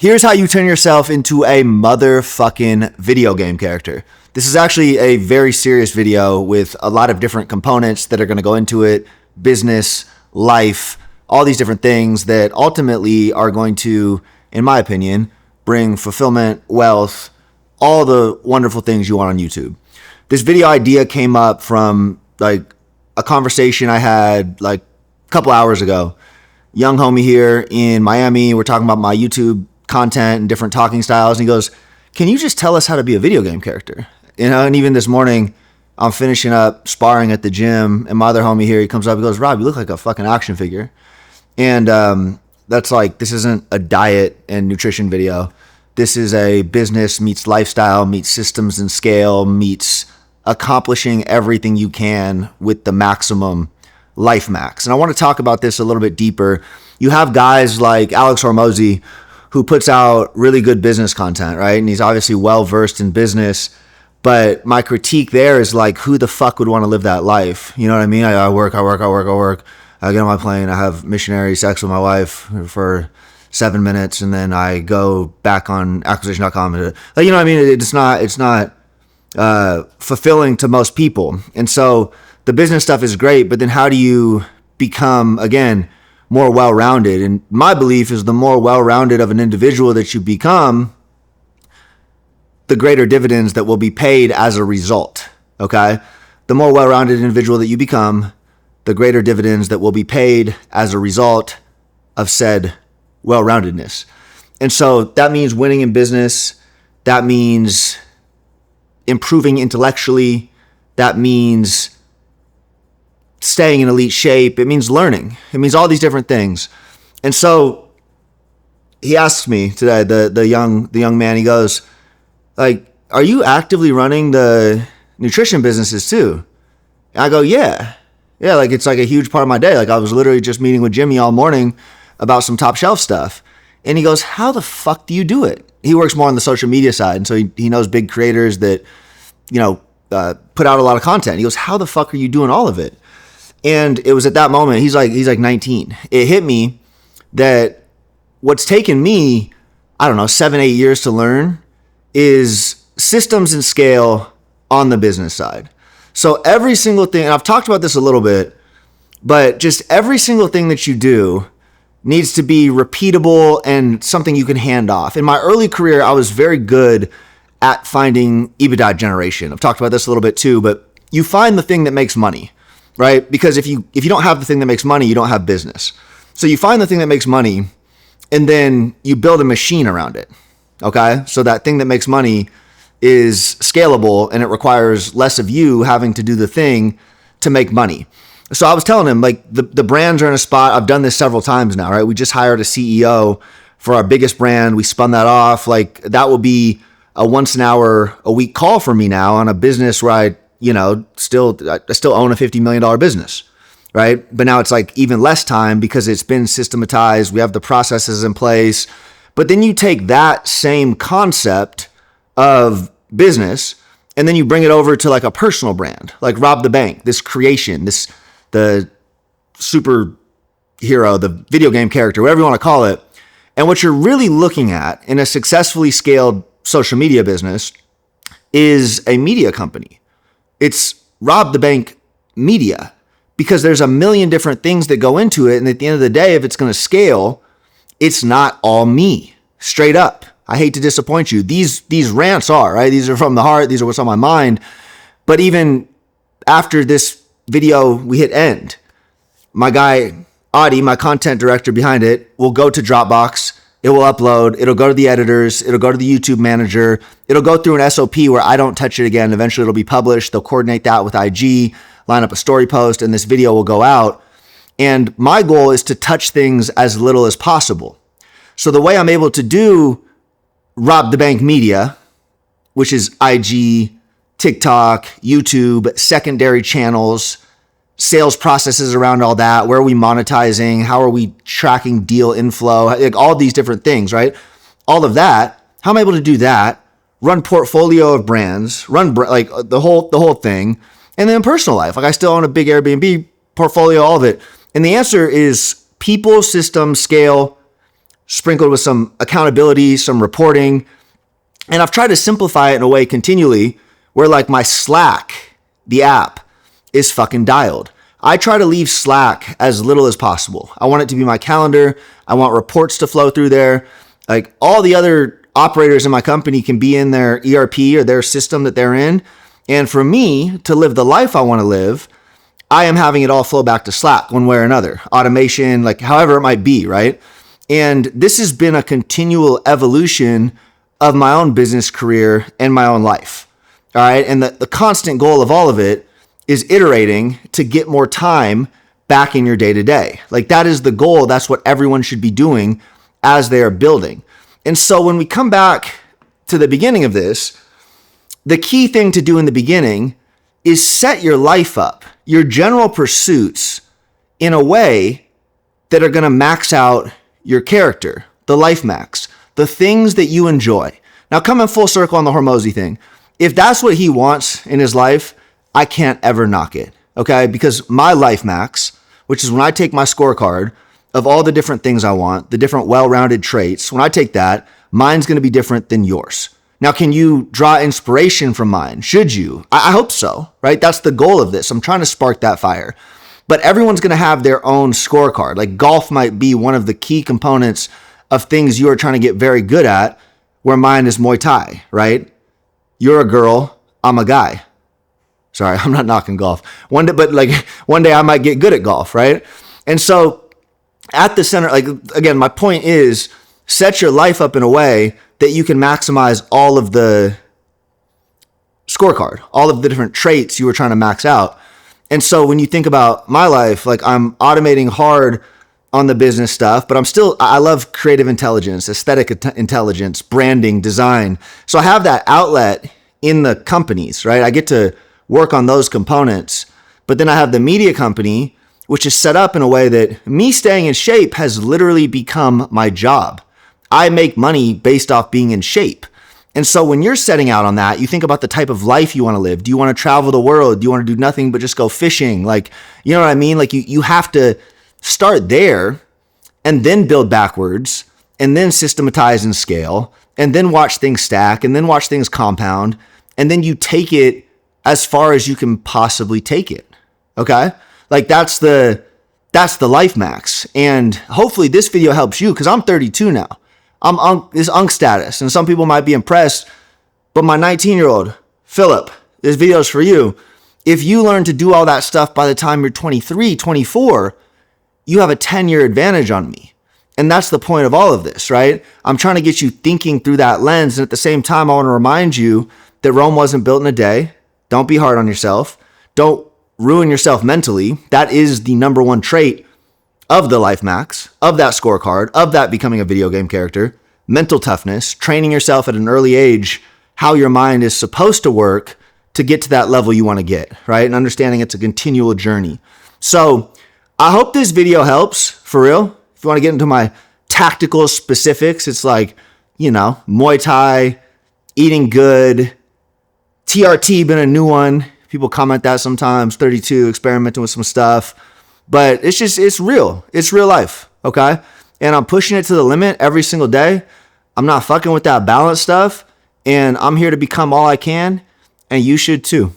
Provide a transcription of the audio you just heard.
Here's how you turn yourself into a motherfucking video game character. This is actually a very serious video with a lot of different components that are going to go into it. Business, life, all these different things that ultimately are going to, in my opinion, bring fulfillment, wealth, all the wonderful things you want on YouTube. This video idea came up from like a conversation I had like a couple hours ago. Young homie here in Miami, we're talking about my YouTube content and different talking styles. And he goes, can you just tell us how to be a video game character? And even this morning, I'm finishing up sparring at the gym, and my other homie here, he comes up, he goes, Rob, you look like a fucking action figure. And that's like, this isn't a diet and nutrition video. This is a business meets lifestyle, meets systems and scale, meets accomplishing everything you can with the maximum life max. And I want to talk about this a little bit deeper. You have guys like Alex Hormozy, who puts out really good business content, right? And he's obviously well-versed in business. But my critique there is like, who the fuck would want to live that life? You know what I mean? I work. I get on my plane. I have missionary sex with my wife for 7 minutes. And then I go back on acquisition.com. You know what I mean? It's not fulfilling to most people. And so the business stuff is great, but then how do you become, again, more well-rounded? And my belief is the more well-rounded of an individual that you become, the greater dividends that will be paid as a result, okay? The more well-rounded individual that you become, the greater dividends that will be paid as a result of said well-roundedness. And so that means winning in business. That means improving intellectually. That means staying in elite shape. It means learning. It means all these different things. And so he asks me today, the young man, he goes, like, are you actively running the nutrition businesses too? And I go, yeah, like it's like a huge part of my day. Like I was literally just meeting with Jimmy all morning about some top shelf stuff. And he goes, how the fuck do you do it? He works more on the social media side. And so he knows big creators that, put out a lot of content. He goes, how the fuck are you doing all of it? And it was at that moment, he's like 19. It hit me that what's taken me, 7-8 years to learn is systems and scale on the business side. So every single thing, and I've talked about this a little bit, but just every single thing that you do needs to be repeatable and something you can hand off. In my early career, I was very good at finding EBITDA generation. I've talked about this a little bit too, but you find the thing that makes money, right? Because if you don't have the thing that makes money, you don't have business. So you find the thing that makes money and then you build a machine around it. Okay. So that thing that makes money is scalable and it requires less of you having to do the thing to make money. So I was telling him like the brands are in a spot. I've done this several times now, right? We just hired a CEO for our biggest brand. We spun that off. Like that will be a once an hour a week call for me now on a business where I still own a $50 million business, right? But now it's like even less time because it's been systematized. We have the processes in place. But then you take that same concept of business and then you bring it over to like a personal brand, like Rob the Bank, this creation, the superhero, the video game character, whatever you want to call it. And what you're really looking at in a successfully scaled social media business is a media company. It's Rob the Bank Media because there's a million different things that go into it. And at the end of the day, if it's going to scale, it's not all me, straight up. I hate to disappoint you. These rants are, right? These are from the heart. These are what's on my mind. But even after this video, we hit end. My guy, Adi, my content director behind it, will go to Dropbox. It will upload. It'll go to the editors. It'll go to the YouTube manager. It'll go through an SOP where I don't touch it again. Eventually, it'll be published. They'll coordinate that with IG, line up a story post, and this video will go out. And my goal is to touch things as little as possible. So the way I'm able to do Rob the Bank Media, which is IG, TikTok, YouTube, secondary channels, sales processes around all that. Where are we monetizing? How are we tracking deal inflow? Like all these different things, right? All of that. How am I able to do that? Run portfolio of brands, like the whole thing. And then personal life. Like I still own a big Airbnb portfolio, all of it. And the answer is people, system, scale, sprinkled with some accountability, some reporting. And I've tried to simplify it in a way continually where like my Slack, the app, is fucking dialed. I try to leave Slack as little as possible. I want it to be my calendar. I want reports to flow through there. Like all the other operators in my company can be in their ERP or their system that they're in. And for me to live the life I want to live, I am having it all flow back to Slack one way or another. Automation, like however it might be, right? And this has been a continual evolution of my own business career and my own life. All right. And the constant goal of all of it is iterating to get more time back in your day to day. Like that is the goal. That's what everyone should be doing as they are building. And so when we come back to the beginning of this, the key thing to do in the beginning is set your life up, your general pursuits in a way that are going to max out your character, the life max, the things that you enjoy. Now coming full circle on the Hormozy thing, if that's what he wants in his life, I can't ever knock it, okay? Because my life max, which is when I take my scorecard of all the different things I want, the different well-rounded traits, when I take that, mine's going to be different than yours. Now, can you draw inspiration from mine? Should you? I hope so, right? That's the goal of this. I'm trying to spark that fire. But everyone's going to have their own scorecard. Like golf might be one of the key components of things you are trying to get very good at, where mine is Muay Thai, right? You're a girl, I'm a guy. Sorry, I'm not knocking golf. One day I might get good at golf, right? And so at the center, like again, my point is set your life up in a way that you can maximize all of the scorecard, all of the different traits you were trying to max out. And so when you think about my life, like I'm automating hard on the business stuff, but I love creative intelligence, aesthetic intelligence, branding, design. So I have that outlet in the companies, right? I get to work on those components, but then I have the media company, which is set up in a way that me staying in shape has literally become my job. I make money based off being in shape. And so when you're setting out on that, you think about the type of life you want to live. Do you want to travel the world? Do you want to do nothing but just go fishing? Like, you know what I mean? Like you have to start there and then build backwards and then systematize and scale and then watch things stack and then watch things compound. And then you take it as far as you can possibly take it. Okay? Like that's the life max. And hopefully this video helps you because I'm 32 now. This unk status. And some people might be impressed, but my 19-year-old, Philip, this video is for you. If you learn to do all that stuff by the time you're 23, 24, you have a 10-year advantage on me. And that's the point of all of this, right? I'm trying to get you thinking through that lens. And at the same time, I want to remind you that Rome wasn't built in a day. Don't be hard on yourself. Don't ruin yourself mentally. That is the number one trait of the life max, of that scorecard, of that becoming a video game character. Mental toughness, training yourself at an early age, how your mind is supposed to work to get to that level you want to get, right? And understanding it's a continual journey. So I hope this video helps, for real. If you want to get into my tactical specifics, it's like, Muay Thai, eating good, TRT been a new one. People comment that sometimes, 32, experimenting with some stuff. But it's real. It's real life, okay? And I'm pushing it to the limit every single day. I'm not fucking with that balance stuff. And I'm here to become all I can. And you should too.